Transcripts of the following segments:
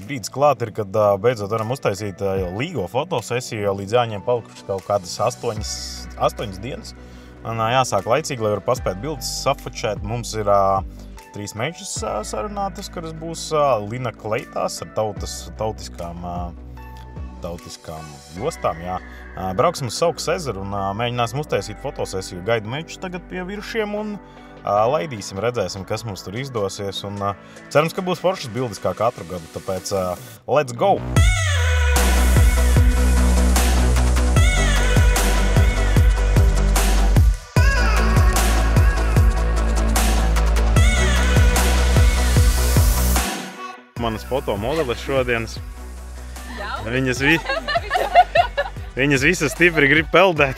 brīdis klāt ir, kad beidzot varam uztaisīt līgo fotosesiju, jo līdz jāņem palikušas kaut kādas 8 dienas. Un jāsāk laicīgi, lai var paspēt bildes safočēt. Mums ir 3 mečas sarunātas, kuras būs lina kleitās ar tautiskām jostām. Jā. Brauksim uz Saukas ezeru un mēģināsim uztaisīt fotosesiju. Gaidu mečus tagad pie viršiem un laidīsim, redzēsim, kas mums tur izdosies. Un cerams, ka būs foršas bildes kā katru gadu, tāpēc let's go! Manas fotomodeles šodienas. Viņas visas stipri grib peldēt.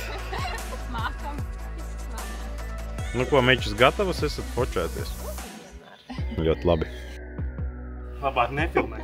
Nu ko, mečus gatavas esat fočēties? Ļoti labi. Labāk nefilmē.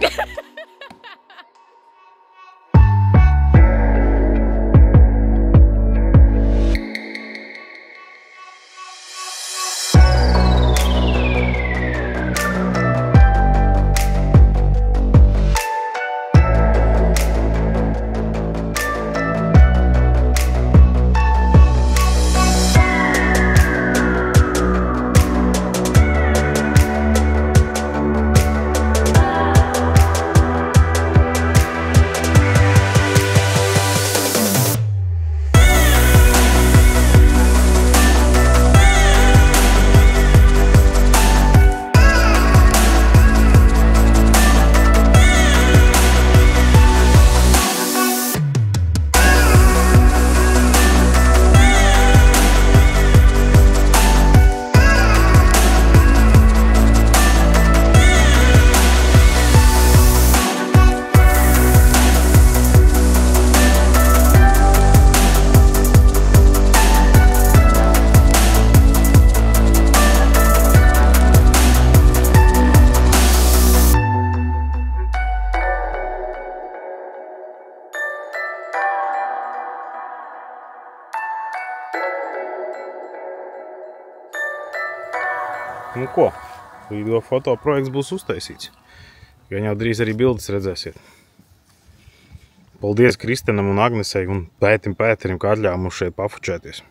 Nu ko, līgo fotoprojekts būs uztaisīts. Gan jau drīz arī bildes redzēsiet. Paldies Kristenam un Agnesei un Pēterim, kā atļāva mums šeit pafočēties.